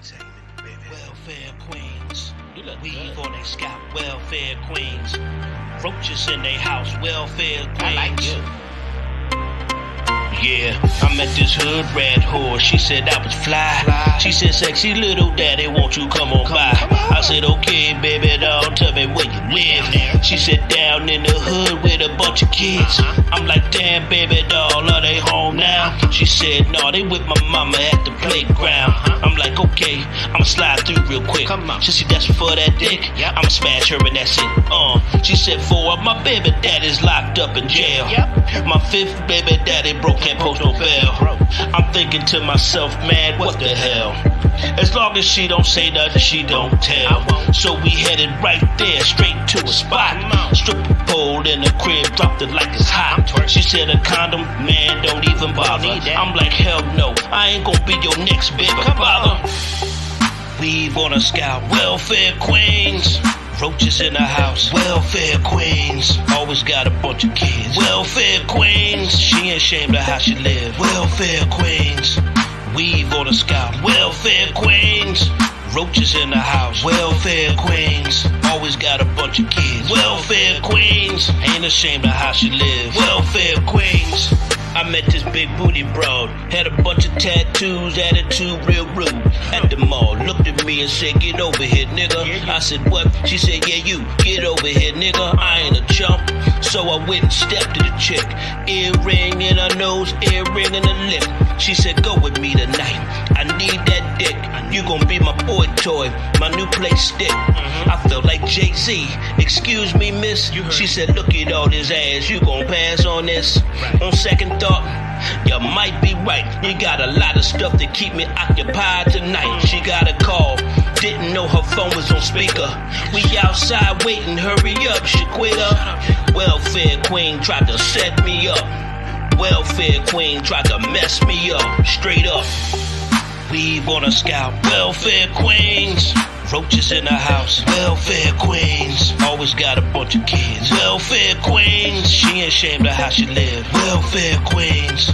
Welfare queens, weave on they scalp. Welfare queens, roaches in they house. Welfare queens. I like you. Yeah, I met this hood rat whore. She said I was fly. She said, sexy little daddy, won't you come on by? I said, okay, baby doll, tell me where you live. She said, down in the hood with a bunch of kids. I'm like, damn, baby doll, are they home now? She said, no, they with my mama at the playground. I'm like, okay, I'ma slide through real quick. She said, that's for that dick? I'ma smash her and that's it. She said, four of my baby daddy's locked up in jail. My fifth baby daddy broke, can't post no bail. I'm thinking to myself, man, what the hell? As long as she don't say nothing, she don't tell. So we headed right there, straight to a spot. Stripper pole in the crib, dropped it like it's hot. She said a condom, man, don't even bother. I'm like, hell no, I ain't gonna be your next baby father. Weave on a scalp, welfare queens. Roaches in the house, welfare queens. Always got a bunch of kids, welfare queens. She ain't ashamed of how she live, welfare queens. Weave on the scalp, welfare queens. Roaches in the house, welfare queens. Always got a bunch of kids, welfare queens. Ain't ashamed of how she live, welfare queens. I met this big booty broad, had a bunch of tattoos, attitude real rude. At the mall, looked at me and said, get over here, nigga. I said, what? She said, yeah, you, get over here, nigga. I ain't a chump. So I went and stepped to the chick. Earring in her nose, earring in her lip. She said, go with me tonight. I need that dick. You gon' be my boy toy, my new play stick. I felt like Jay-Z. Excuse me, miss. She said, look at all this ass. You gon' pass on this? On second thought, you might be right. You got a lot of stuff to keep me occupied tonight. She got a call, didn't know her phone was on speaker. We outside waiting, hurry up, Shaquita. Welfare queen tried to set me up. Welfare queen tried to mess me up, straight up. Weave on a scalp, welfare queens. Roaches in the house, welfare queens. Always got a bunch of kids, welfare queens. She ain't ashamed of how she live, welfare queens.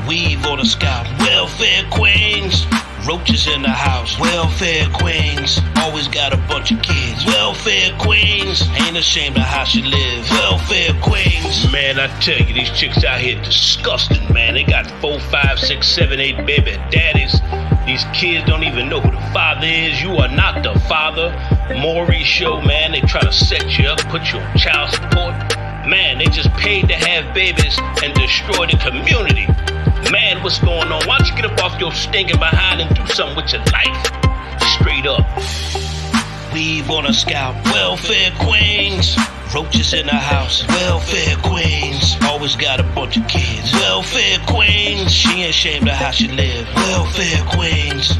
Weave on a scalp, welfare queens. Roaches in the house, welfare queens. Always got a bunch of kids, welfare queens. Ain't ashamed of how she live, welfare queens. Man, I tell you, these chicks out here disgusting, man. They got 4, 5, 6, 7, 8 baby daddies. These kids don't even know who the father is. You are not the father. Maury show, man. They try to set you up, put you on child support. Man, they just paid to have babies and destroy the community. Man, what's going on? Why don't you get up off your stinking behind and do something with your life? Straight up. Weave on a scalp, welfare queens. Roaches in the house, welfare queens. Always got a bunch of kids, welfare queens. She ain't ashamed of how she live, welfare queens.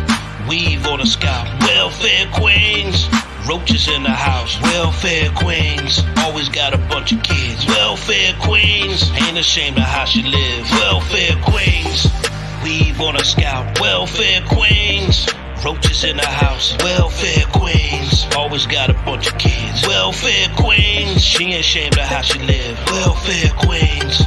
Weave on a scalp, welfare queens. Roaches in the house, welfare queens. Always got a bunch of kids, welfare queens. Ain't ashamed of how she live, welfare queens. Weave on a scalp, welfare queens. Roaches in the house, welfare queens. Always got a bunch of kids, welfare queens. She ain't ashamed of how she live, welfare queens.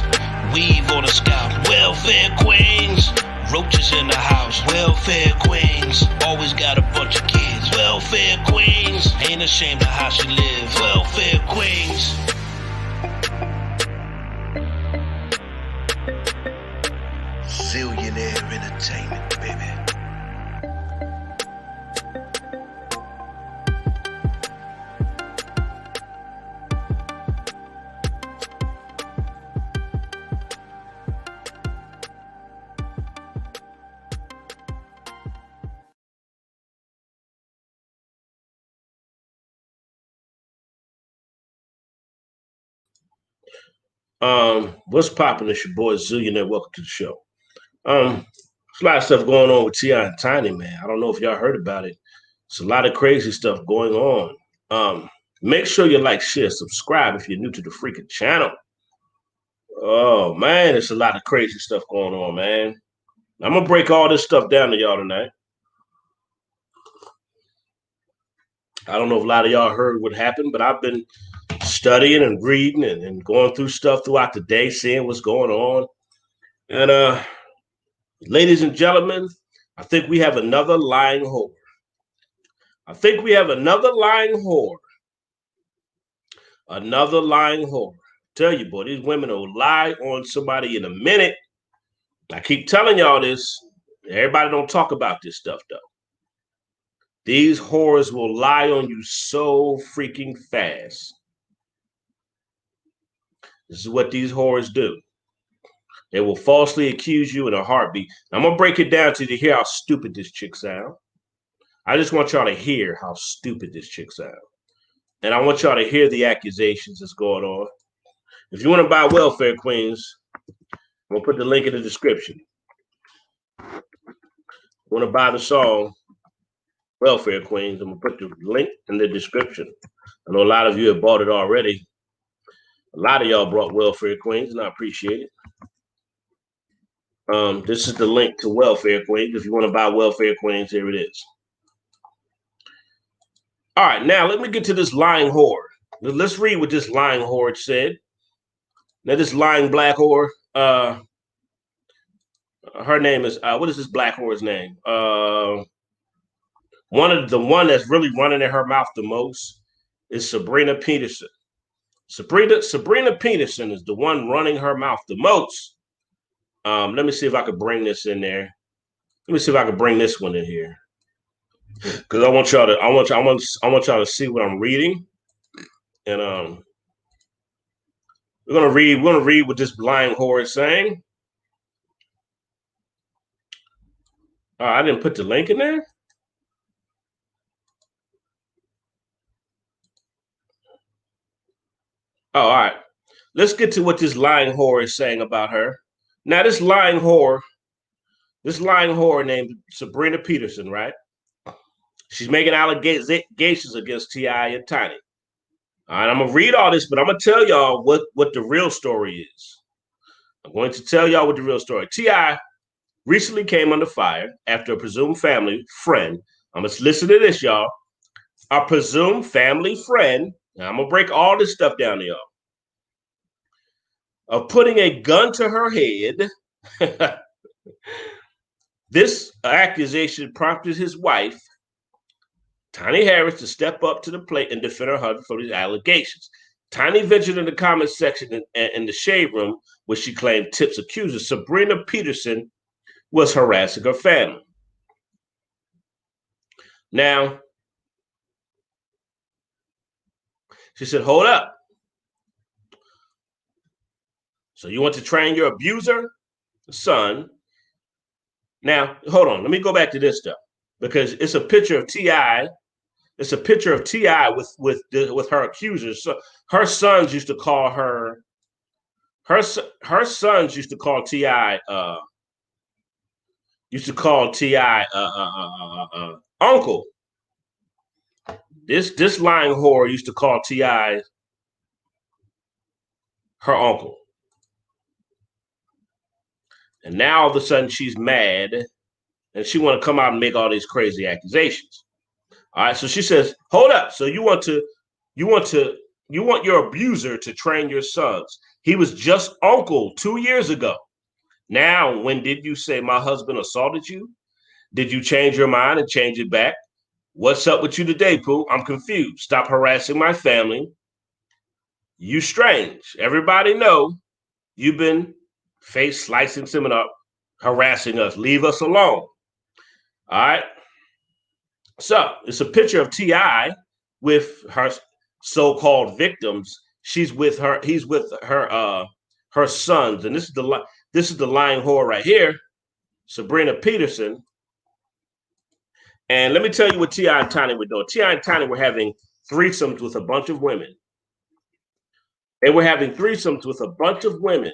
Weave on a scalp, welfare queens. Roaches in the house, welfare queens. Always got a bunch of kids, welfare queens. Ain't ashamed of how she live, welfare queens. Zillionaire entertainment, baby. What's poppin'? It's your boy Zillionaire. Welcome to the show. There's a lot of stuff going on with T.I. and Tiny, man. I don't know if y'all heard about it. It's a lot of crazy stuff going on. Make sure you like, share, subscribe if you're new to the freaking channel. Oh man, it's a lot of crazy stuff going on, man. I'm gonna break all this stuff down to y'all tonight. I don't know if a lot of y'all heard what happened, but I've been studying and reading and going through stuff throughout the day, seeing what's going on. And ladies and gentlemen, I think we have another lying whore. I think we have another lying whore. Another lying whore. Tell you, boy, these women will lie on somebody in a minute. I keep telling y'all this. Everybody don't talk about this stuff, though. These whores will lie on you so freaking fast. This is what these whores do. They will falsely accuse you in a heartbeat. I'm going to break it down to you to hear how stupid this chick sound. I just want y'all to hear how stupid this chick sound. And I want y'all to hear the accusations that's going on. If you want to buy Welfare Queens, I'm going to put the link in the description. Want to buy the song Welfare Queens, I'm going to put the link in the description. I know a lot of you have bought it already. A lot of y'all brought Welfare Queens, and I appreciate it. This is the link to Welfare Queens. If you want to buy Welfare Queens, here it is. All right, now let me get to this lying whore. Let's read what this lying whore said. Now, this lying black whore, her name is, what is this black whore's name? One that's really running in her mouth the most is Sabrina Peterson. Sabrina Peterson is the one running her mouth the most. Let me see if I could bring this in there. Let me see if I could bring this one in here, because I want y'all to see what I'm reading, and we're gonna read what this lying whore is saying. I didn't put the link in there. Oh, all right. Let's get to what this lying whore is saying about her. Now, this lying whore named Sabrina Peterson, right? She's making allegations against T.I. and Tiny. All right, I'm gonna read all this, but I'm gonna tell y'all what the real story is. I'm going to tell y'all what the real story. T.I. recently came under fire after a presumed family friend. I'm gonna listen to this, y'all. A presumed family friend. Now, I'm gonna break all this stuff down to y'all. Of putting a gun to her head. This accusation prompted his wife, Tiny Harris, to step up to the plate and defend her husband from these allegations. Tiny ventured in the comment section in the shade room, where she claimed tips accusers Sabrina Peterson was harassing her family. Now, she said, hold up. So you want to train your abuser son? Now, hold on. Let me go back to this stuff, because it's a picture of T.I. It's a picture of T.I. with her accusers. So her sons used to call her. Her sons used to call T.I. Uncle. This lying whore used to call T.I. her uncle. And now all of a sudden she's mad and she want to come out and make all these crazy accusations. All right, so she says, hold up. So you want your abuser to train your sons. He was just uncle 2 years ago. Now, when did you say my husband assaulted you? Did you change your mind and change it back? What's up with you today, Pooh? I'm confused. Stop harassing my family. You strange. Everybody know you've been face slicing someone up, harassing us. Leave us alone. All right. So it's a picture of T.I. with her so-called victims. He's with her sons, and this is the lying whore right here, Sabrina Peterson. And let me tell you what T.I. and Tiny were doing. T.I. and Tiny were having threesomes with a bunch of women. They were having threesomes with a bunch of women,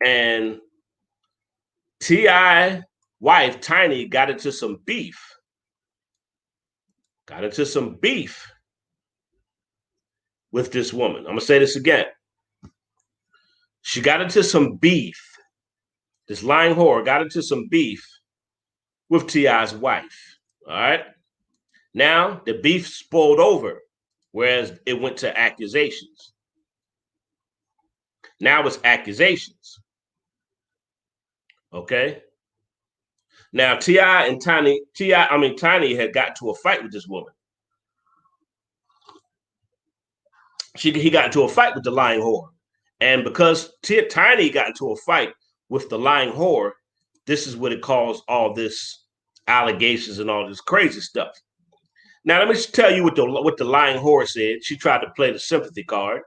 and T.I. wife Tiny got into some beef. With this woman. I'm gonna say this again. She got into some beef. This lying whore got into some beef with T.I.'s wife. All right. Now the beef spoiled over, whereas it went to accusations. Now it's accusations. Okay. Now Tiny had got to a fight with this woman. he got into a fight with the lying whore. And because Tiny got into a fight with the lying whore, this is what it caused all this allegations and all this crazy stuff. Now let me tell you what the lying whore said. She tried to play the sympathy card.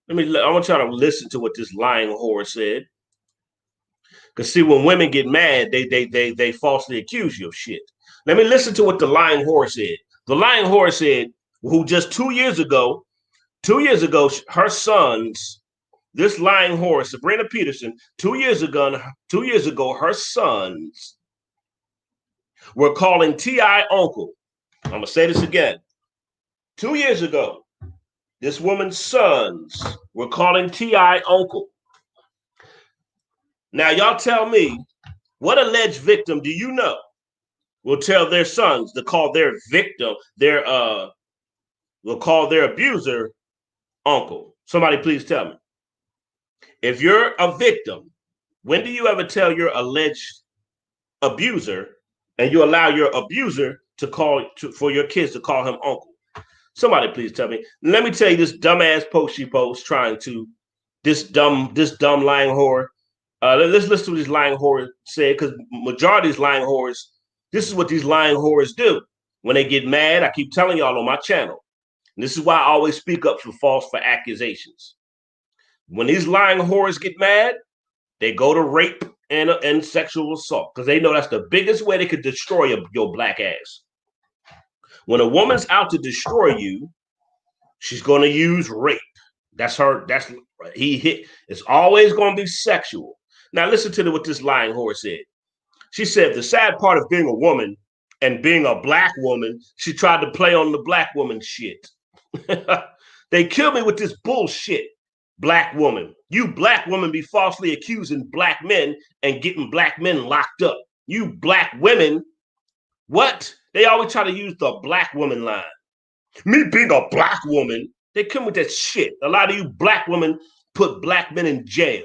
I want y'all to listen to what this lying whore said. Because see, when women get mad, they falsely accuse you of shit. Let me listen to what the lying whore said. The lying whore said, who just 2 years ago, her sons, this lying whore, Sabrina Peterson, 2 years ago, her sons were calling T.I. uncle. I'm gonna say this again. 2 years ago, this woman's sons were calling T.I. uncle. Now, y'all tell me, what alleged victim do you know will tell their sons to call their victim, will call their abuser uncle? Somebody please tell me. If you're a victim, when do you ever tell your alleged abuser and you allow your abuser for your kids to call him uncle? Somebody please tell me. Let me tell you this dumbass post she posts trying to, this dumb lying whore. Let's listen to what these lying whores say, because majority of these lying whores, this is what these lying whores do. When they get mad, I keep telling y'all on my channel. And this is why I always speak up for accusations. When these lying whores get mad, they go to rape and sexual assault, because they know that's the biggest way they could destroy your black ass. When a woman's out to destroy you, she's going to use rape. That's her. It's always going to be sexual. Now listen to what this lying whore said. She said the sad part of being a woman and being a black woman, she tried to play on the black woman shit. They killed me with this bullshit. Black woman. You black women be falsely accusing black men and getting black men locked up. You black women, what? They always try to use the black woman line. Me being a black woman, they come with that shit. A lot of you black women put black men in jail.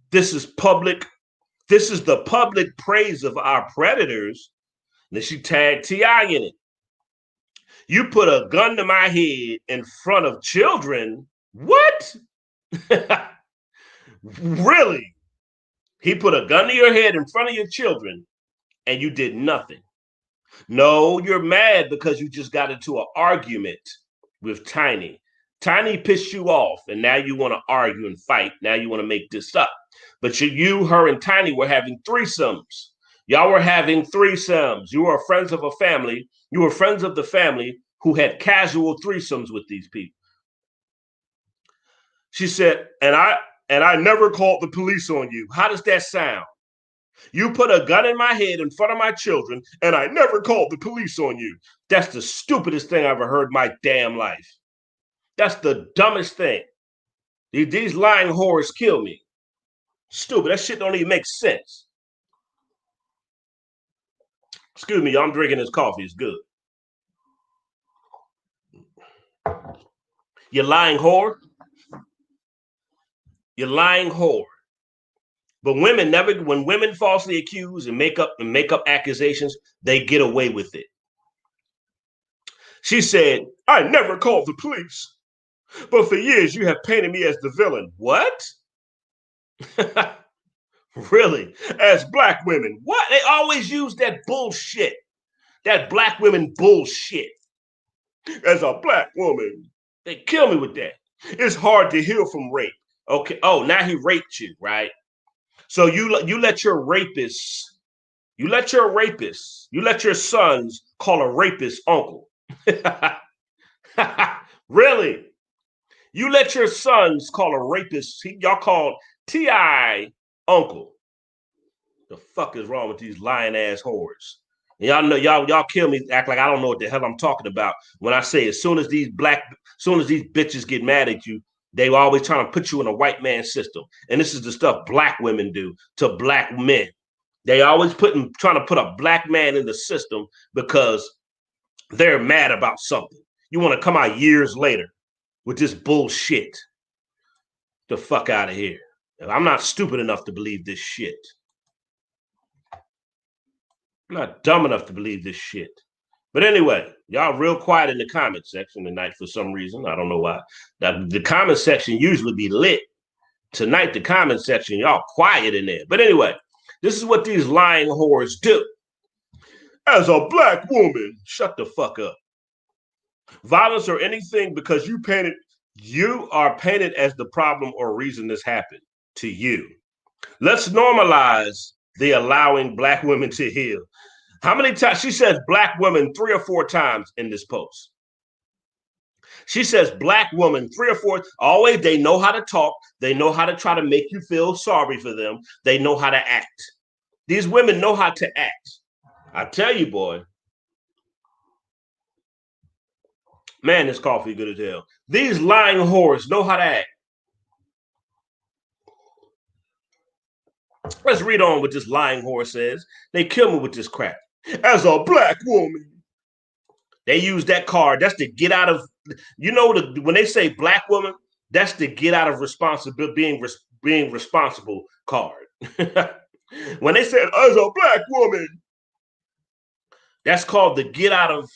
This is the public praise of our predators. And then she tagged T.I. in it. You put a gun to my head in front of children? What? Really? He put a gun to your head in front of your children and you did nothing. No, you're mad because you just got into an argument with Tiny. Tiny pissed you off and now you want to argue and fight. Now you want to make this up. But her and Tiny were having threesomes. Y'all were having threesomes. You were friends of a family. You were friends of the family who had casual threesomes with these people. She said, and I never called the police on you. How does that sound? You put a gun in my head in front of my children, and I never called the police on you. That's the stupidest thing I ever heard in my damn life. That's the dumbest thing. These lying whores kill me. Stupid. That shit don't even make sense. Excuse me, y'all. I'm drinking this coffee. It's good. You lying whore. You lying whore. But when women falsely accuse and make up accusations, they get away with it. She said, I never called the police, but for years you have painted me as the villain. What? Really? As black women? What? They always use that bullshit. That black women bullshit. As a black woman. They kill me with that. It's hard to heal from rape. Okay. Oh, now he raped you, right? So you let your sons call a rapist uncle. Really? You let your sons call a rapist, y'all called T.I. uncle. The fuck is wrong with these lying ass whores? And y'all know y'all kill me, act like I don't know what the hell I'm talking about when I say as soon as these bitches get mad at you, they always trying to put you in a white man system. And this is the stuff black women do to black men. They always trying to put a black man in the system because they're mad about something. You want to come out years later with this bullshit. The fuck out of here. I'm not stupid enough to believe this shit. I'm not dumb enough to believe this shit. But anyway, y'all real quiet in the comment section tonight for some reason. I don't know why. Now, the comment section usually be lit. Tonight, the comment section, y'all quiet in there. But anyway, this is what these lying whores do. As a black woman, shut the fuck up. Violence or anything because you are painted as the problem or reason this happened to you. Let's normalize the allowing black women to heal. How many times? She says black women 3 or 4 times in this post. She says black woman 3 or 4. Always, they know how to talk. They know how to try to make you feel sorry for them. They know how to act. These women know how to act. I tell you, boy. Man, this coffee good as hell. These lying whores know how to act. Let's read on what this lying whore says. They kill me with this crap. As a black woman, they use that card. That's the get out of, when they say black woman, that's the get out of responsibility, being responsible card. When they said as a black woman, that's called the get out of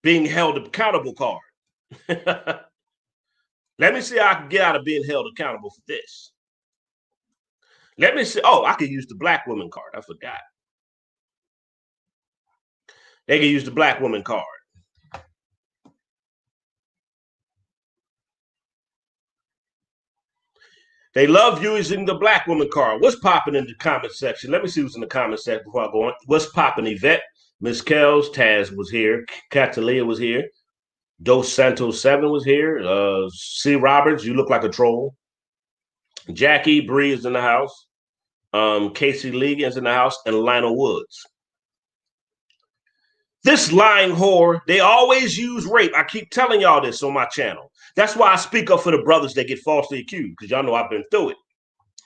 being held accountable card. Let me see how I can get out of being held accountable for this. Let me see. Oh, I could use the black woman card. I forgot. They can use the black woman card. They love using the black woman card. What's popping in the comment section? Let me see who's in the comment section before I go on. What's popping? Yvette, Miss Kells, Taz was here. Catalia was here. Dos Santos 7 was here. C. Roberts, you look like a troll. Jackie Bree is in the house. Casey Legan's in the house. And Lionel Woods. This lying whore, they always use rape. I keep telling y'all this on my channel. That's why I speak up for the brothers that get falsely accused, because y'all know I've been through it.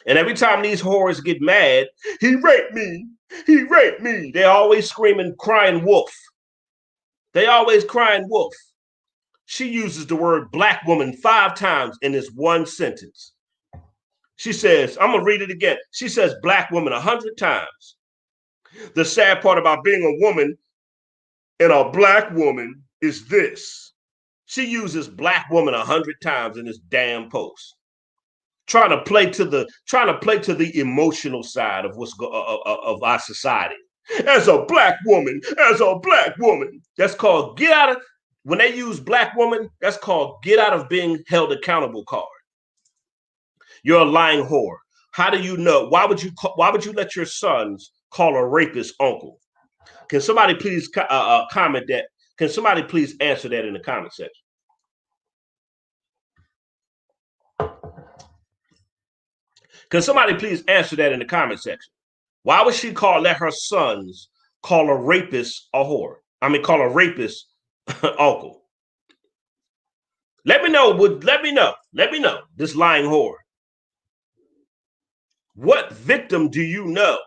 And every time these whores get mad, he raped me. He raped me. They always screaming, crying wolf. They always crying wolf. She uses the word black woman 5 times in this one sentence. She says, I'm going to read it again. She says black woman 100 times. The sad part about being a woman and a black woman is this. She uses black woman 100 times in this damn post. Trying to play to the emotional side of of our society. As a black woman, that's called get out of. When they use black woman, that's called get out of being held accountable card. You're a lying whore. How do you know? Why would you let your sons call a rapist uncle? Can somebody please comment that? Can somebody please answer that in the comment section? Can somebody please answer that in the comment section? Why would she let her sons call a rapist a whore? I mean, call a rapist uncle. Let me know. Let me know. This lying whore. What victim do you know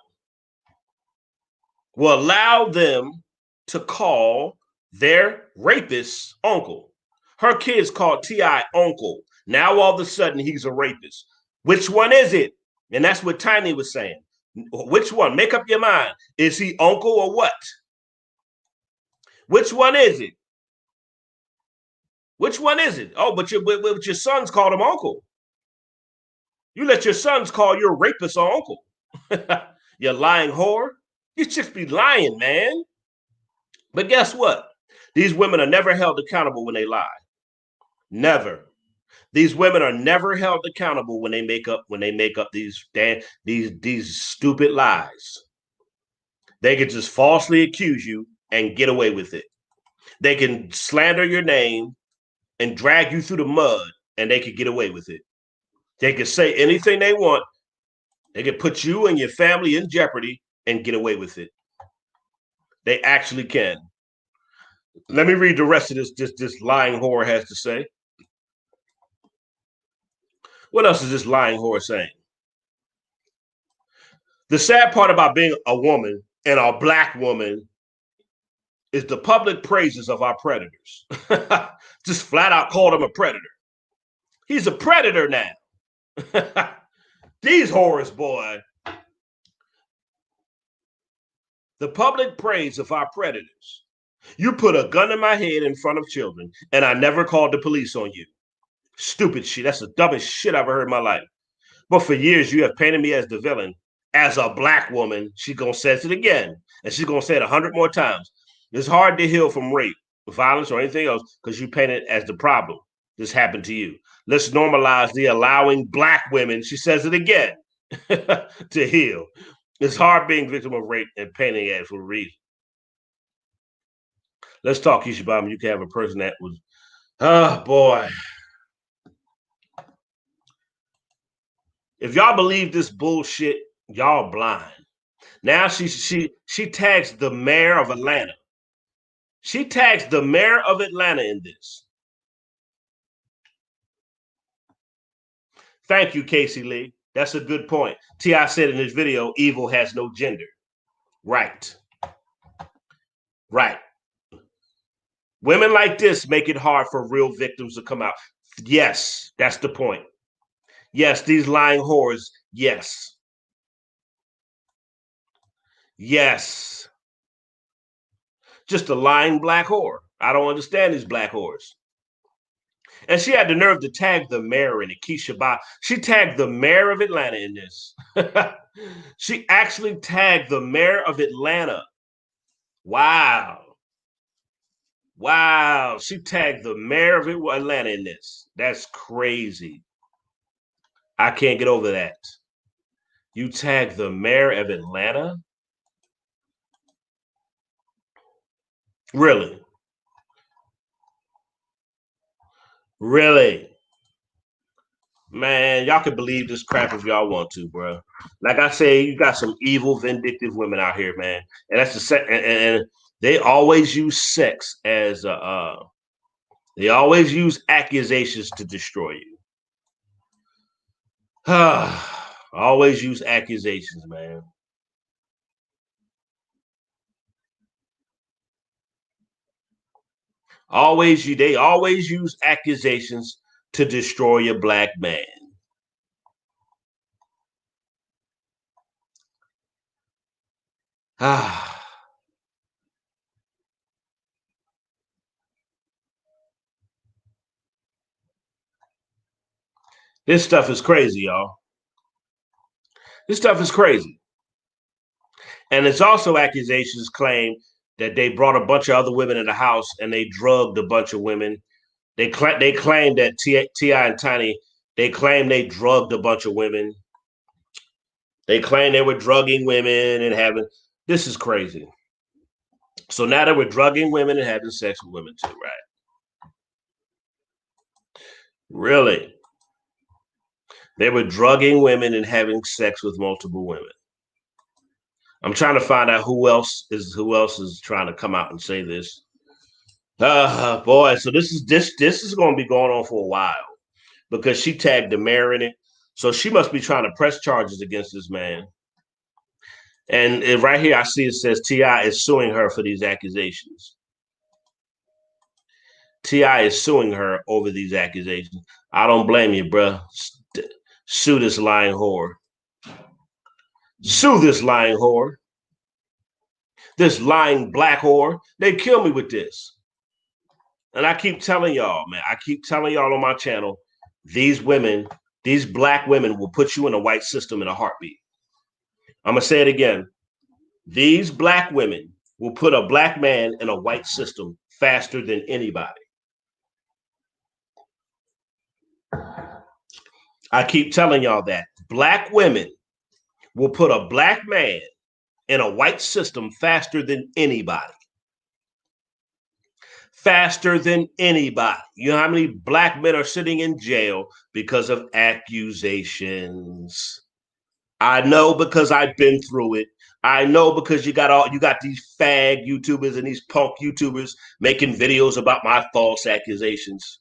will allow them to call their rapist uncle? Her kids called T.I. uncle. Now all of a sudden he's a rapist. Which one is it? And that's what Tiny was saying. Which one? Make up your mind. Is he uncle or what? Which one is it? Which one is it? Oh, but your sons called him uncle. You let your sons call your rapist or uncle. You lying whore. You chicks be lying, man. But guess what? These women are never held accountable when they lie. Never. These women are never held accountable when they make up these stupid lies. They can just falsely accuse you and get away with it. They can slander your name and drag you through the mud, and they could get away with it. They can say anything they want. They can put you and your family in jeopardy and get away with it. They actually can. Let me read the rest of this lying whore has to say. What else is this lying whore saying? The sad part about being a woman and a black woman is the public praises of our predators. Just flat out called him a predator. He's a predator now. These whores, boy. The public praise of our predators. You put a gun in my head in front of children, and I never called the police on you. Stupid shit. That's the dumbest shit I've ever heard in my life. But for years, you have painted me as the villain. As a black woman, she gonna say it again, and she's gonna say it 100 more times. It's hard to heal from rape, violence, or anything else because you paint it as the problem. This happened to you. Let's normalize the allowing black women. She says it again to heal. It's hard being victim of rape and painting it for a reason. Let's talk, Keisha Bottom. You can have a person that was, oh boy. If y'all believe this bullshit, y'all blind. Now she tags the mayor of Atlanta. She tags the mayor of Atlanta in this. Thank you, Casey Lee. That's a good point. T.I. said in his video, evil has no gender. Right. Right. Women like this make it hard for real victims to come out. Yes, that's the point. Yes, these lying whores. Yes. Yes. Just a lying black whore. I don't understand these black whores. And she had the nerve to tag the mayor in it, Keisha Ba. She tagged the mayor of Atlanta in this. She actually tagged the mayor of Atlanta. Wow. Wow. She tagged the mayor of Atlanta in this. That's crazy. I can't get over that. You tagged the mayor of Atlanta? Really? Really? Man, y'all can believe this crap if y'all want to, bro. Like I say, you got some evil, vindictive women out here, man, and that's the and they always use sex as they always use accusations to destroy you. Always use accusations, man. They always use accusations to destroy a black man. This stuff is crazy, y'all. This stuff is crazy. And it's also accusations claim that they brought a bunch of other women in the house and they drugged a bunch of women. They claim that T.I. and Tiny, they claim they drugged a bunch of women. They claim they were drugging women and having, this is crazy. So now they were drugging women and having sex with women too, right? Really? They were drugging women and having sex with multiple women. I'm trying to find out who else is trying to come out and say this. Boy, so this is going to be going on for a while because she tagged the mayor in it. So she must be trying to press charges against this man. And right here, I see it says T.I. is suing her for these accusations. T.I. is suing her over these accusations. I don't blame you, bro. Sue this lying whore. Sue this lying whore. This lying black whore. They kill me with this. And I keep telling y'all, man, I keep telling y'all on my channel, these women, these black women will put you in a white system in a heartbeat. I'm going to say it again. These black women will put a black man in a white system faster than anybody. I keep telling y'all that. Black women will put a black man in a white system faster than anybody. Faster than anybody. You know how many black men are sitting in jail because of accusations? I know because I've been through it. I know because you got these fag YouTubers and these punk YouTubers making videos about my false accusations.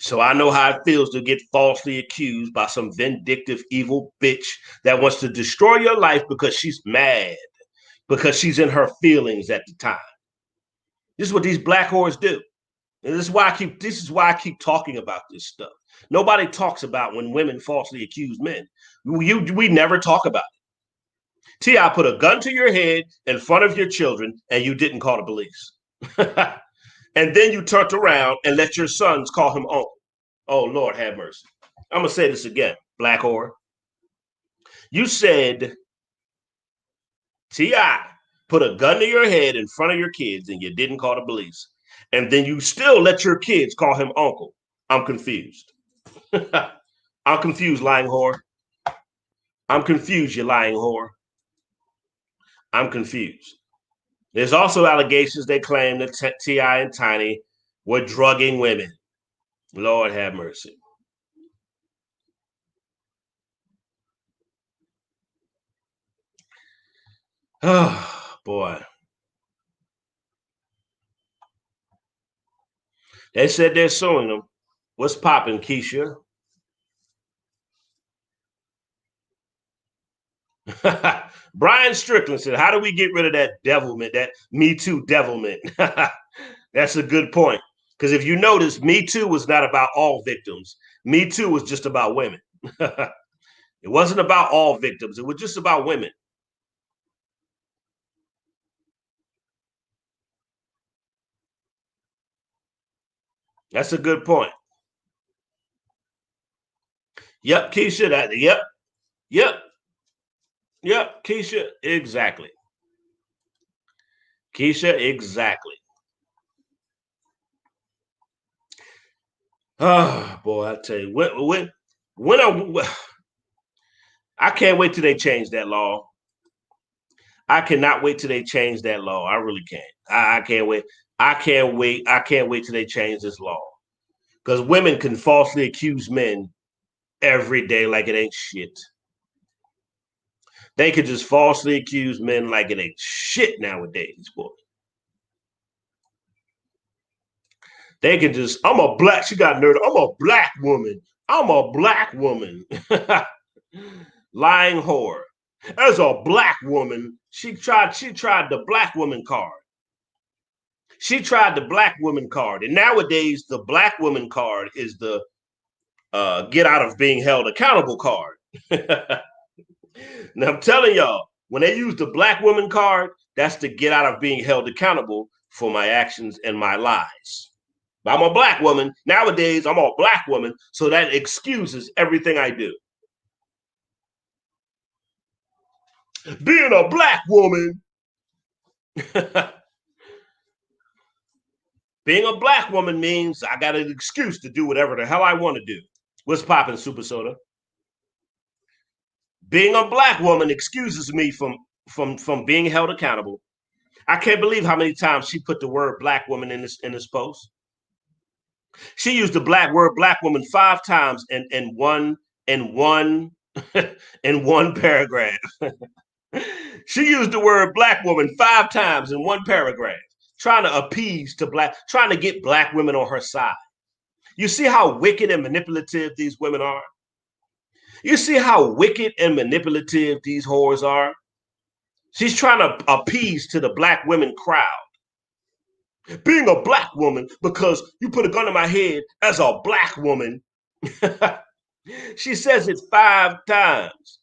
So I know how it feels to get falsely accused by some vindictive, evil bitch that wants to destroy your life because she's mad, because she's in her feelings at the time. This is what these black whores do. And this is why I keep talking about this stuff. Nobody talks about when women falsely accuse men. We never talk about it. T.I. put a gun to your head in front of your children and you didn't call the police. And then you turned around and let your sons call him uncle. Oh, Lord have mercy. I'm going to say this again, black whore. You said T.I. put a gun to your head in front of your kids and you didn't call the police. And then you still let your kids call him uncle. I'm confused. I'm confused, lying whore. I'm confused, you lying whore. I'm confused. There's also allegations they claim that T.I. and Tiny were drugging women. Lord have mercy. Oh, boy. They said they're suing them. What's popping, Keisha? Brian Strickland said, how do we get rid of that devilment, that Me Too devilment? That's a good point. Because if you notice, Me Too was not about all victims. Me Too was just about women. It wasn't about all victims. It was just about women. That's a good point. Yep, Keisha. Yep, yep, Keisha. Exactly. Keisha, exactly. Oh boy, I tell you, when I can't wait till they change that law. I cannot wait till they change that law. I really can't. I can't wait. I can't wait. I can't wait till they change this law because women can falsely accuse men every day like it ain't shit. They could just falsely accuse men like it ain't shit nowadays, boy. They can just, I'm a black, she got nerd. I'm a black woman. I'm a black woman. Lying whore. As a black woman, she tried the black woman card. She tried the black woman card. And nowadays, the black woman card is the get out of being held accountable card. Now I'm telling y'all, when they use the black woman card, that's to get out of being held accountable for my actions and my lies. I'm a black woman. Nowadays, I'm a black woman, so that excuses everything I do. Being a black woman, being a black woman means I got an excuse to do whatever the hell I want to do. What's popping, Super Soda? Being a black woman excuses me from being held accountable. I can't believe how many times she put the word black woman in this post. She used the black word black woman 5 times in one in one paragraph. She used the word black woman 5 times in one paragraph, trying to appease to black, trying to get black women on her side. You see how wicked and manipulative these women are? You see how wicked and manipulative these whores are? She's trying to appease to the black women crowd. Being a black woman because you put a gun in my head as a black woman. She says it 5 times.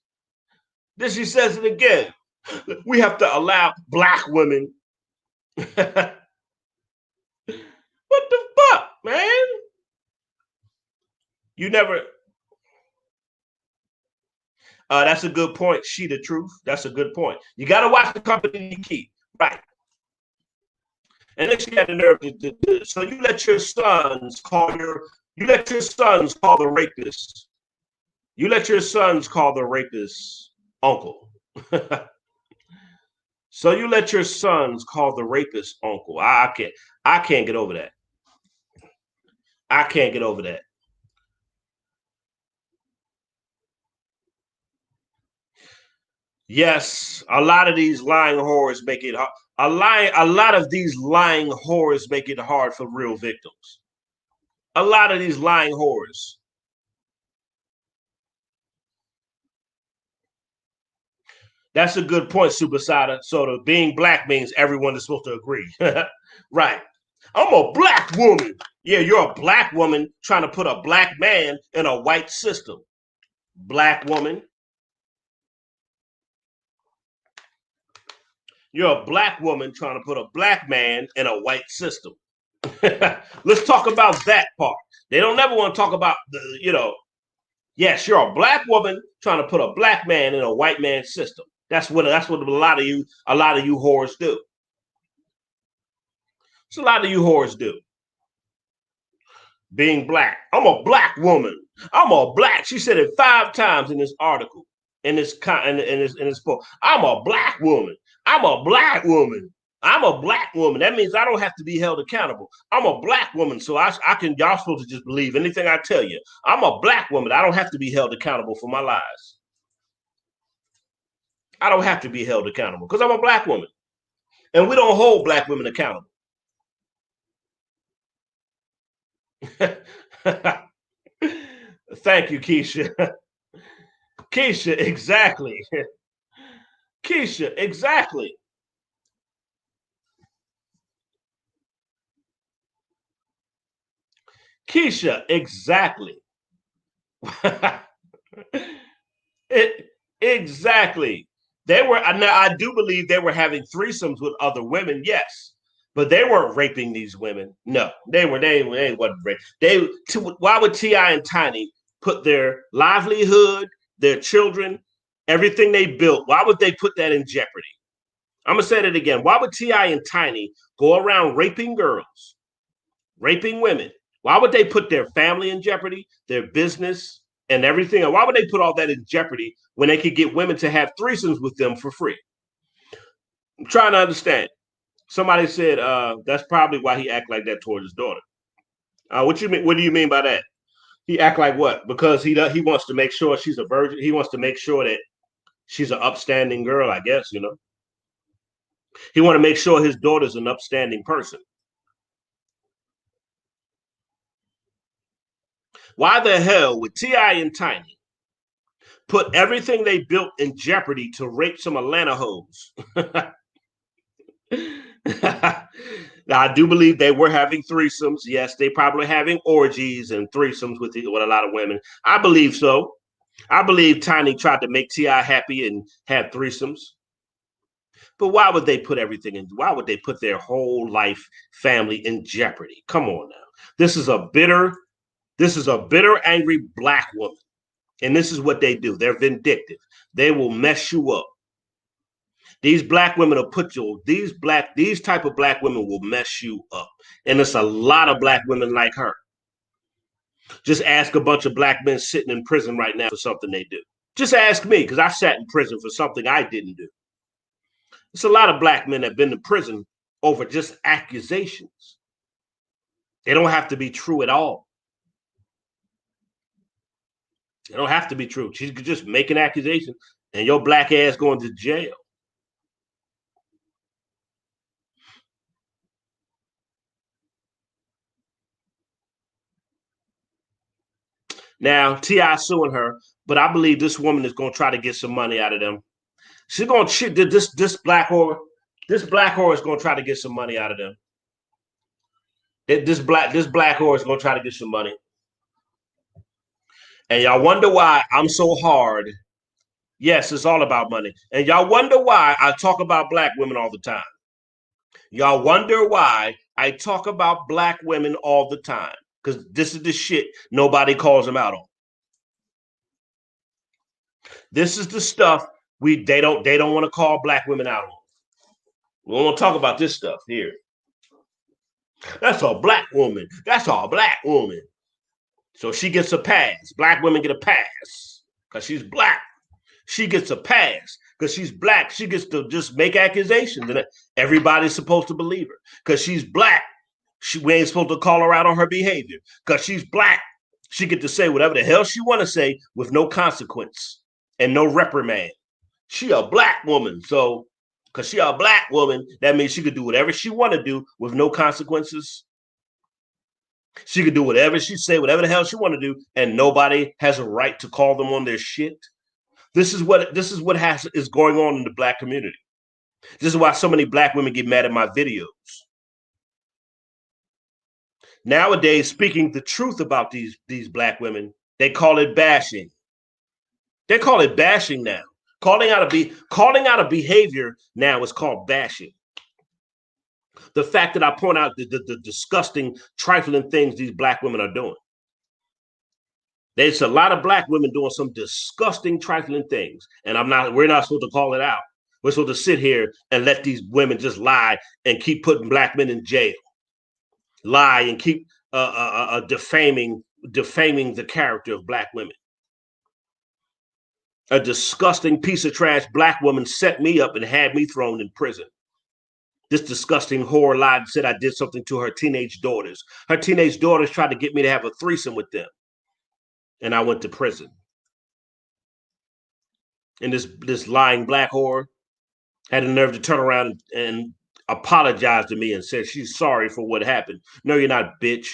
Then she says it again. We have to allow black women. What the fuck, man? You never. That's a good point. She the truth. That's a good point. You got to watch the company you keep, right? And then she had the nerve so you let your sons call the rapist. You let your sons call the rapist uncle. So you let your sons call the rapist uncle. I can't get over that. I can't get over that. Yes, a lot of these lying whores make it hard. A lot of these lying whores make it hard for real victims. A lot of these lying whores. That's a good point, Super Sada. So the being black means everyone is supposed to agree. Right. I'm a black woman. Yeah, you're a black woman trying to put a black man in a white system. Black woman. You're a black woman trying to put a black man in a white system. Let's talk about that part. They don't never want to talk about yes, you're a black woman trying to put a black man in a white man's system. That's what a lot of you whores do. It's a lot of you whores do. Being black. I'm a black woman. I'm a black. She said it 5 times in this article, in this book. I'm a black woman. I'm a black woman. I'm a black woman. That means I don't have to be held accountable. I'm a black woman, so I can. Y'all supposed to just believe anything I tell you. I'm a black woman. I don't have to be held accountable for my lies. I don't have to be held accountable because I'm a black woman, and we don't hold black women accountable. Thank you, Keisha. Keisha, exactly. Keisha, exactly. Keisha, exactly. it exactly. They were now I do believe they were having threesomes with other women, yes. But they weren't raping these women. No, they wasn't raping. Why would T.I. and Tiny put their livelihood, their children, everything they built, why would they put that in jeopardy? I'm gonna say that again. Why would T.I. and Tiny go around raping girls, raping women? Why would they put their family in jeopardy, their business, and everything? And why would they put all that in jeopardy when they could get women to have threesomes with them for free? I'm trying to understand. Somebody said that's probably why he act like that towards his daughter. What you mean? What do you mean by that? He act like what? Because he wants to make sure she's a virgin. He wants to make sure that she's an upstanding girl. I guess he want to make sure his daughter's an upstanding person. Why the hell would T.I. and Tiny put everything they built in jeopardy to rape some Atlanta hoes? Now, I do believe they were having threesomes. Yes, they probably having orgies and threesomes with a lot of women. I believe so. I believe Tiny tried to make T.I. happy and had threesomes. But why would they put everything in? Why would they put their whole life, family in jeopardy? Come on now. This is a bitter, angry black woman. And this is what they do. They're vindictive. They will mess you up. These black women will put you, these type of black women will mess you up. And it's a lot of black women like her. Just ask a bunch of black men sitting in prison right now for something they do. Just ask me, because I sat in prison for something I didn't do. It's a lot of black men that have been to prison over just accusations. They don't have to be true at all. They don't have to be true. She could just make an accusation and your black ass going to jail. Now, T.I. suing her, but I believe this woman is going to try to get some money out of them. She's going to shit this black whore. This black whore is going to try to get some money out of them. This black whore is going to try to get some money. And y'all wonder why I'm so hard. Yes, it's all about money. And y'all wonder why I talk about black women all the time. Y'all wonder why I talk about black women all the time. Because this is the shit nobody calls them out on. This is the stuff they don't want to call black women out on. We don't want to talk about this stuff here. That's a black woman. That's a black woman. So she gets a pass. Black women get a pass because she's black. She gets a pass because she's black. She gets to just make accusations, and everybody's supposed to believe her because she's black. We ain't supposed to call her out on her behavior because she's black. She get to say whatever the hell she want to say with no consequence and no reprimand. She a black woman, so because she a black woman, that means she could do whatever she want to do with no consequences. She could do whatever she say, whatever the hell she want to do, and nobody has a right to call them on their shit. This is what is going on in the black community. This is why so many black women get mad at my videos. Nowadays, speaking the truth about these black women, they call it bashing. They call it bashing now. Calling out a behavior now is called bashing. The fact that I point out the disgusting, trifling things these black women are doing. There's a lot of black women doing some disgusting, trifling things, and we're not supposed to call it out. We're supposed to sit here and let these women just lie and keep putting black men in jail, lie and keep defaming the character of black women. A disgusting piece of trash black woman set me up and had me thrown in prison. This disgusting whore lied and said I did something to her teenage daughters. Her teenage daughters tried to get me to have a threesome with them, and I went to prison. And this lying black whore had the nerve to turn around and apologize to me and said she's sorry for what happened. No, you're not, bitch.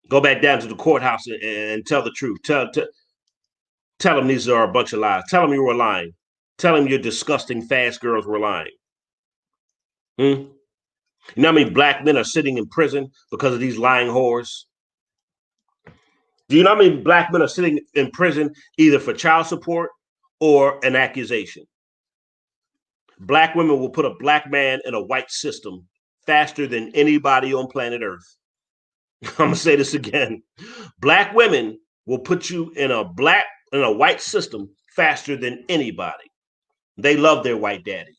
Go back down to the courthouse and tell the truth. Tell them these are a bunch of lies. Tell them you were lying. Tell them your disgusting fast girls were lying. You know how many black men are sitting in prison because of these lying whores? Do you know how many black men are sitting in prison either for child support or an accusation? Black women will put a black man in a white system faster than anybody on planet Earth. I'm gonna say this again. Black women will put you in a white system faster than anybody. They love their white daddy.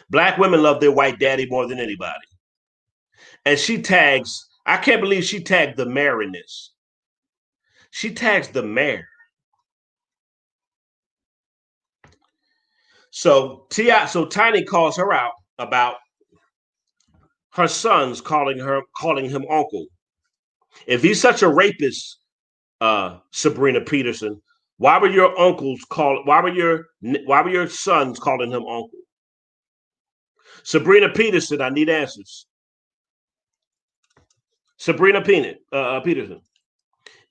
Black women love their white daddy more than anybody. And I can't believe she tagged the mayor in this. She tags the mayor. So Tiny calls her out about her sons calling him uncle. If he's such a rapist, Sabrina Peterson, why were your sons calling him uncle? Sabrina Peterson, I need answers. Sabrina Peterson,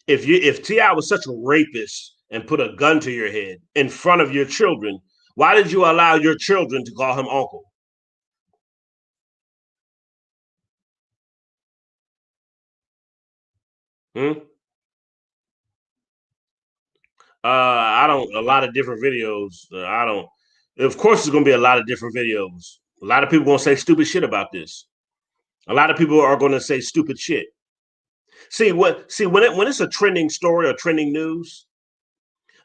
if T.I. was such a rapist and put a gun to your head in front of your children, why did you allow your children to call him uncle? I don't. A lot of different videos. I don't. Of course, there's going to be a lot of different videos. A lot of people going to say stupid shit about this. A lot of people are going to say stupid shit. When it's a trending story or trending news,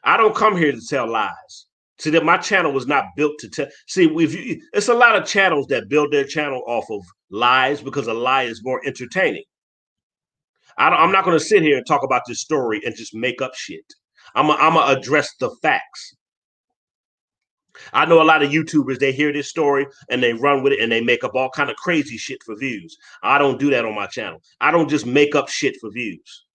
I don't come here to tell lies. See, that my channel was not built to tell. See, it's a lot of channels that build their channel off of lies because a lie is more entertaining. I'm not going to sit here and talk about this story and just make up shit. I'm gonna address the facts. I know a lot of YouTubers, they hear this story and they run with it and they make up all kind of crazy shit for views. I don't do that on my channel. I don't just make up shit for views.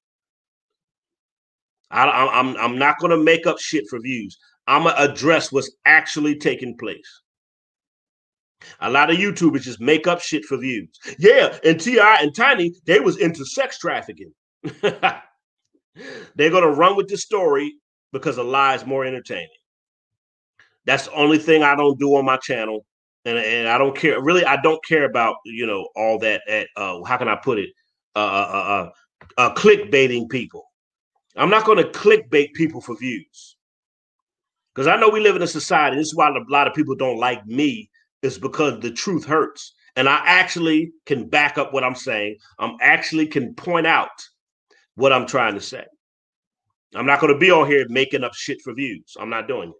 I'm not going to make up shit for views. I'm going to address what's actually taking place. A lot of YouTubers just make up shit for views. Yeah, and T.I. and Tiny, they was into sex trafficking. They're going to run with the story because a lie is more entertaining. That's the only thing I don't do on my channel. And I don't care. Really, I don't care about, all that. How can I put it? Clickbaiting people. I'm not going to clickbait people for views. Because I know we live in a society. This is why a lot of people don't like me, is because the truth hurts. And I actually can back up what I'm saying. I actually can point out what I'm trying to say. I'm not going to be on here making up shit for views. I'm not doing it.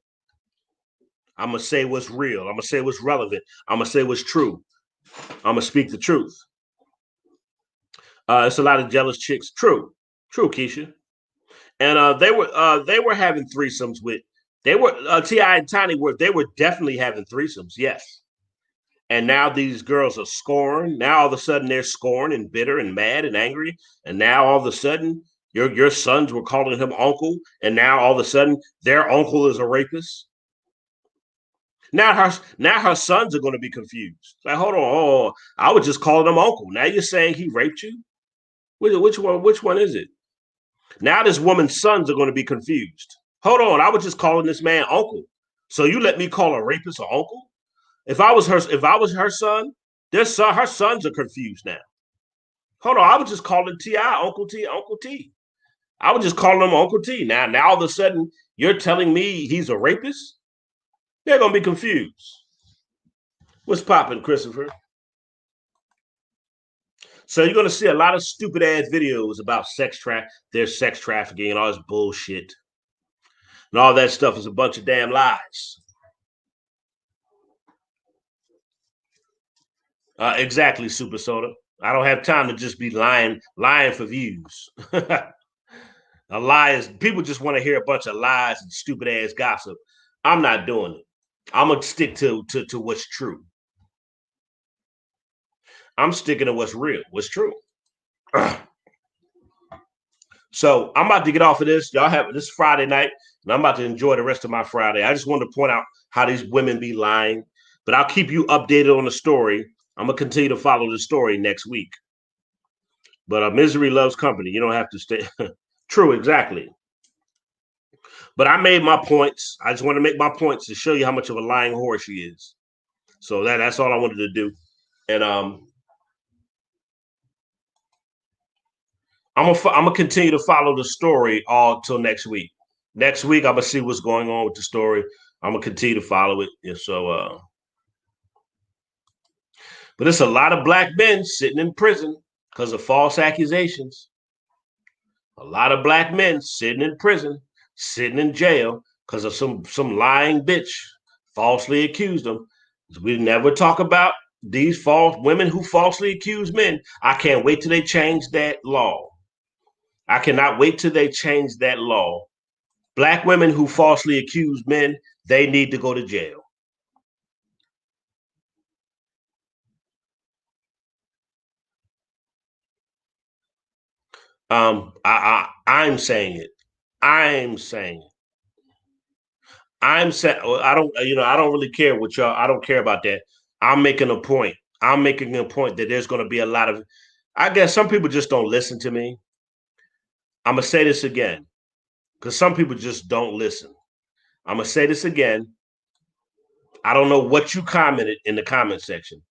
I'm going to say what's real. I'm going to say what's relevant. I'm going to say what's true. I'm going to speak the truth. It's a lot of jealous chicks. True, Keisha. And they were having threesomes with. They were T.I. and Tiny they were definitely having threesomes. Yes. And now these girls are scorned. Now all of a sudden they're scorned and bitter and mad and angry. And now all of a sudden your sons were calling him uncle. And now all of a sudden their uncle is a rapist. Now her sons are going to be confused. Like, hold on, I was just calling him uncle. Now you're saying he raped you? Which one is it? Now this woman's sons are going to be confused. Hold on, I was just calling this man uncle. So you let me call a rapist an uncle? If I was her son, her sons are confused now. Hold on, I was just calling T.I. Uncle T. I was just calling him Uncle T. Now all of a sudden you're telling me he's a rapist? They're gonna be confused. What's popping, Christopher? So you're gonna see a lot of stupid ass videos about their sex trafficking and all this bullshit. And all that stuff is a bunch of damn lies. Exactly, Super Soda. I don't have time to just be lying for views. A lie is people just want to hear a bunch of lies and stupid ass gossip. I'm not doing it. I'm gonna stick to what's true. I'm sticking to what's real, what's true. So I'm about to get off of this. Y'all have this Friday night, and I'm about to enjoy the rest of my Friday. I just wanted to point out how these women be lying, but I'll keep you updated on the story. I'm gonna continue to follow the story next week. But misery loves company. You don't have to stay. True, exactly. But I made my points. I just want to make my points to show you how much of a lying whore she is. So that's all I wanted to do. And I'm gonna continue to follow the story all till next week. Next week I'm gonna see what's going on with the story. I'm gonna continue to follow it. And so but it's a lot of black men sitting in prison because of false accusations. A lot of black men sitting in prison, sitting in jail because of some lying bitch falsely accused them. We never talk about these false women who falsely accuse men. I can't wait till they change that law. I cannot wait till they change that law. Black women who falsely accuse men, they need to go to jail. I'm saying it. I'm saying it. I'm saying I don't. I don't really care what y'all. I don't care about that. I'm making a point. I'm making a point that there's going to be a lot of. I guess some people just don't listen to me. I'm gonna say this again because some people just don't listen. I'm gonna say this again. I don't know what you commented in the comment section.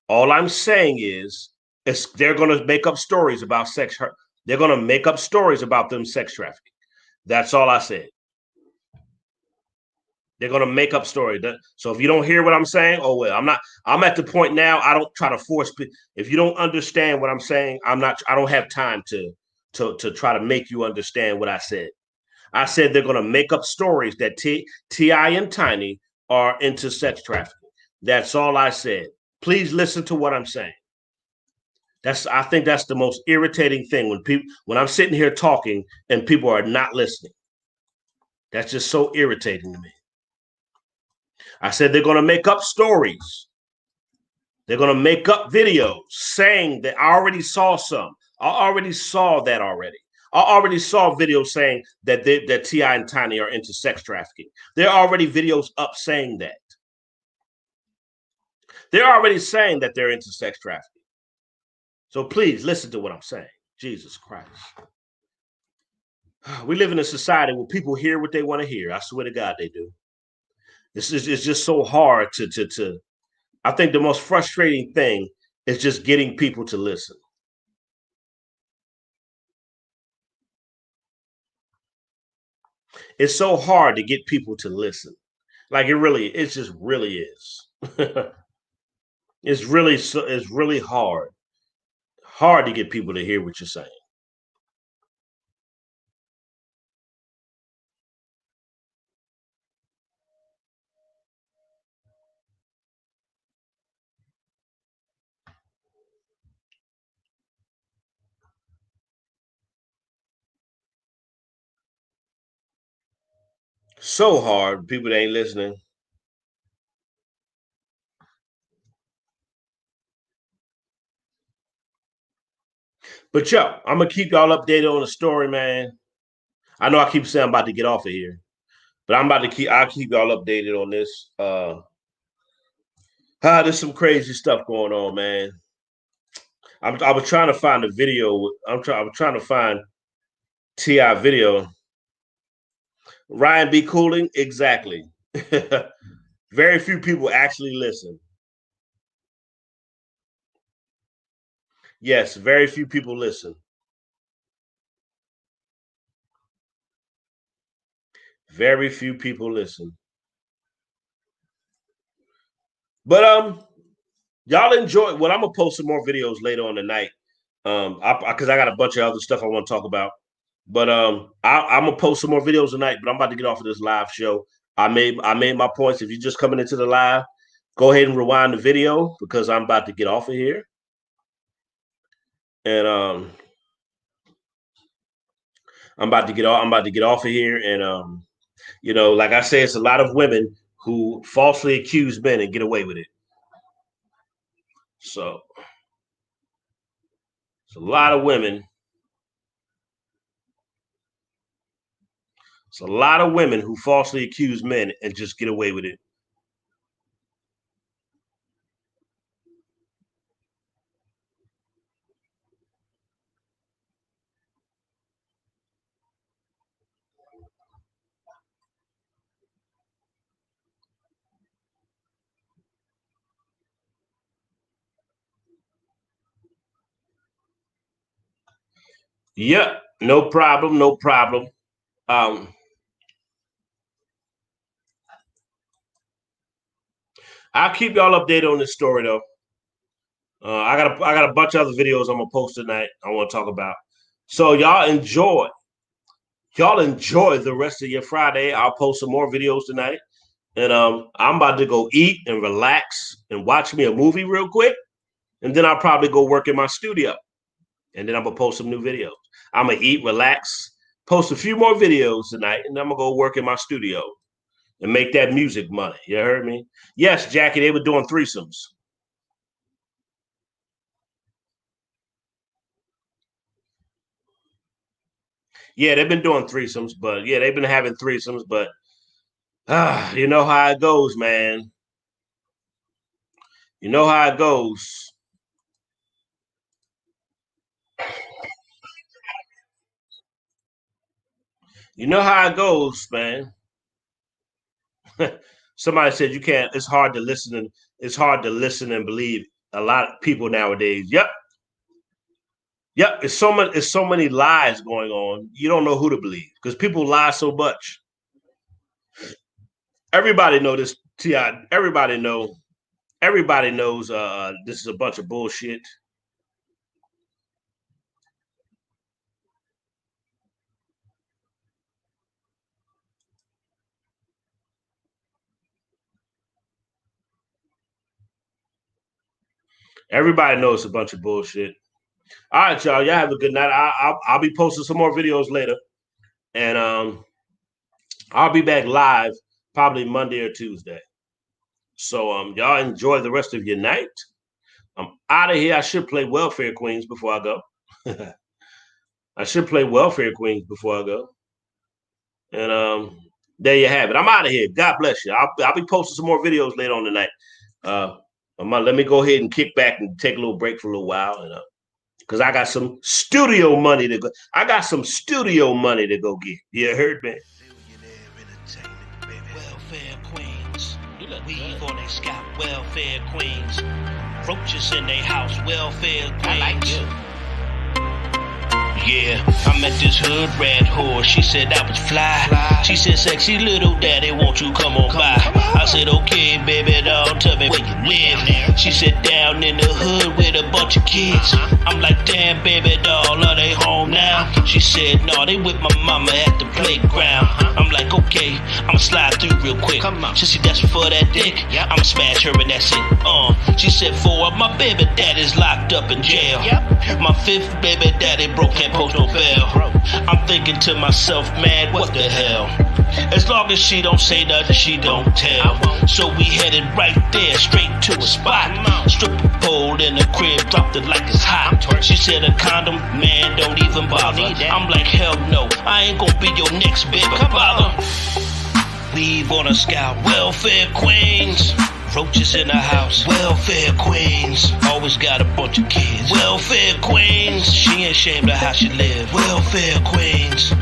All I'm saying is, they're going to make up stories about sex. They're going to make up stories about them sex trafficking. That's all I said. They're going to make up stories. So if you don't hear what I'm saying, oh well. I'm not. I'm at the point now. I don't try to force. If you don't understand what I'm saying, I'm not. I don't have time to try to make you understand what I said. I said they're going to make up stories that Ti and Tiny are into sex trafficking. That's all I said. Please listen to what I'm saying. I think that's the most irritating thing when I'm sitting here talking and people are not listening. That's just so irritating to me. I said they're going to make up stories. They're going to make up videos saying that I already saw some. I already saw that already. I already saw videos saying that that Ti and Tiny are into sex trafficking. There are already videos up saying that. They're already saying that they're into sex trafficking. So please listen to what I'm saying. Jesus Christ. We live in a society where people hear what they want to hear. I swear to God, they do. It's just so hard to. I think the most frustrating thing is just getting people to listen. It's so hard to get people to listen. Like it just really is. It's really hard to get people to hear what you're saying. So hard, people that ain't listening. But yo, I'm gonna keep y'all updated on the story, man. I know I keep saying I'm about to get off of here, but I'll keep y'all updated on this. There's some crazy stuff going on, man. I was trying to find a video. I was trying to find Ti video. Ryan be cooling exactly. Very few people actually listen. Yes, very few people listen. Very few people listen. But y'all enjoy. Well, I'm gonna post some more videos later on tonight. Because I got a bunch of other stuff I want to talk about. But I'm gonna post some more videos tonight. But I'm about to get off of this live show. I made my points. If you're just coming into the live, go ahead and rewind the video because I'm about to get off of here. And I'm about to get off of here. And like I said, it's a lot of women who falsely accuse men and get away with it. So it's a lot of women. It's a lot of women who falsely accuse men and just get away with it. Yep, no problem, no problem. Um, I'll keep y'all updated on this story though. I got a bunch of other videos I'm gonna post tonight. I want to talk about. So y'all enjoy. Y'all enjoy the rest of your Friday. I'll post some more videos tonight, and I'm about to go eat and relax and watch me a movie real quick, and then I'll probably go work in my studio, and then I'm gonna post some new videos. I'm gonna eat, relax, post a few more videos tonight, and I'm gonna go work in my studio and make that music money. You heard me? Yes, Jackie, they were doing threesomes. Yeah, they've been doing threesomes, but yeah, they've been having threesomes, but you know how it goes, man. You know how it goes. You know how it goes, man. Somebody said you can't. It's hard to listen and believe a lot of people nowadays. Yep, yep. It's so many lies going on. You don't know who to believe because people lie so much. Everybody know this. Ti. Everybody know. Everybody knows. This is a bunch of bullshit. Everybody knows it's a bunch of bullshit. All right, y'all. Y'all have a good night. I'll be posting some more videos later, and I'll be back live probably Monday or Tuesday. So y'all enjoy the rest of your night. I'm out of here. I should play Welfare Queens before I go. I should play Welfare Queens before I go. And there you have it. I'm out of here. God bless you. I'll be posting some more videos later on tonight. Let me go ahead and kick back and take a little break for a little while, and because I got some studio money to go. I got some studio money to go get. You heard me? Welfare Queens. Weave on their scalp. Welfare Queens. Roaches in their house. Welfare Queens. I like you. Yeah, I met this hood rat whore. She said I was fly. She said, sexy little daddy, won't you come on by? I said, okay, baby doll, tell me where you live. She said, down in the hood with a bunch of kids. I'm like, damn, baby doll, are they home now? She said, no, they with my mama at the playground. I'm like, okay, I'ma slide through real quick. She said, that's for that dick. I'ma smash her and that's it. She said, for my baby daddy's locked up in jail. My fifth baby daddy broke, can't post no bail. I'm thinking to myself, man, what the hell? As long as she don't say nothing, she don't tell. So we headed right there, straight to a spot. Stripper pole in the crib, dropped it like it's hot. She said a condom, man, don't even bother. I'm like, hell no, I ain't gonna be your next baby father. Weave on a scalp, welfare queens. Roaches in the house, welfare queens. Always got a bunch of kids, welfare queens. She ain't ashamed of how she live, welfare queens.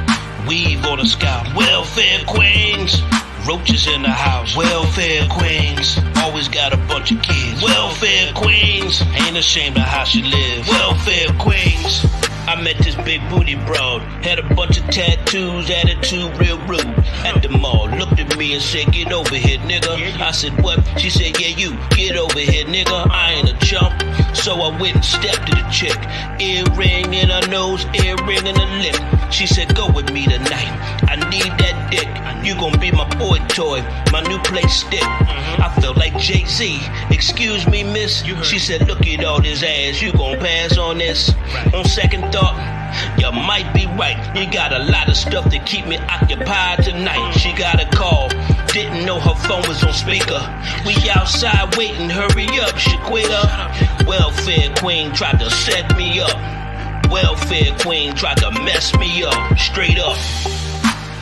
Weave on the scalp, welfare queens. Roaches in the house, welfare queens. Always got a bunch of kids, welfare queens. Ain't ashamed of how she live, welfare queens. I met this big booty broad, had a bunch of tattoos, attitude real rude. At the mall, looked at me and said, get over here, nigga. I said, what? She said, yeah, you, get over here, nigga. I ain't a chump. So I went and stepped to the chick. Earring in her nose, earring in her lip. She said, go with me tonight. I need that dick. You gon' be my boy toy, my new play stick. I felt like Jay-Z. Excuse me, miss. She said, look at all this ass. You gon' pass on this? On second thought, you might be right. You got a lot of stuff to keep me occupied tonight. She got a call. Didn't know her phone was on speaker. We outside waiting, hurry up, Shaquita. Welfare queen tried to set me up. Welfare queen tried to mess me up. Straight up.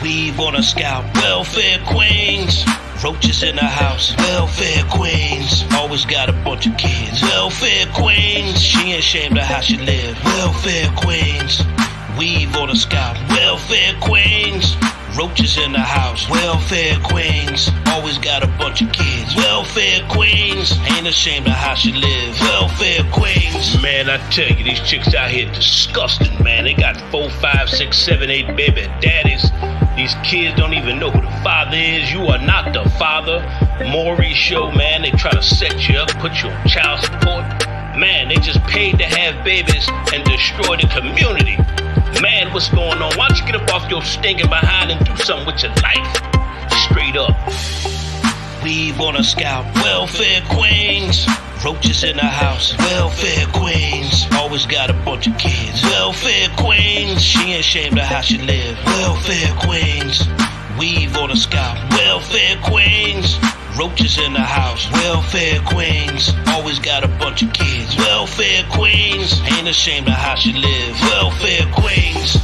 Weave on a scalp. Welfare queens. Roaches in the house. Welfare queens. Always got a bunch of kids. Welfare queens. She ain't ashamed of how she live. Welfare queens. Weave on a scalp. Welfare queens. Roaches in the house. Welfare queens. Always got a bunch of kids. Welfare queens. Ain't ashamed of how she live. Welfare queens. Man, I tell you, these chicks out here disgusting, man. They got 4, 5, 6, 7, 8 baby daddies. These kids don't even know who the father is. You are not the father. Maury show, man. They try to set you up, put you on child support. Man, they just paid to have babies and destroy the community. Man, what's going on? Why don't you get up off your stinking behind and do something with your life? Straight up. Weave on a scalp. Welfare queens. Roaches in the house. Welfare queens. Always got a bunch of kids. Welfare queens. She ain't ashamed of how she live. Welfare queens. Weave on a scalp. Welfare queens. Roaches in the house. Welfare queens. Always got a bunch of kids. Welfare queens. Ain't ashamed of how she live. Welfare queens.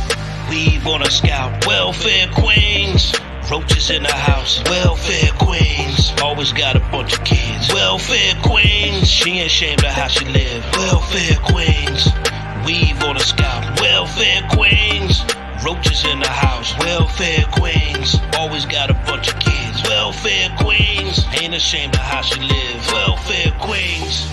Weave on a scalp. Welfare queens. Roaches in the house. Welfare queens. Always got a bunch of kids. Welfare queens. She ain't ashamed of how she live. Welfare queens. Weave on a scalp. Welfare queens. Roaches in the house. Welfare queens. Always got a bunch of kids. Welfare queens. Ain't ashamed of how she live. Welfare queens.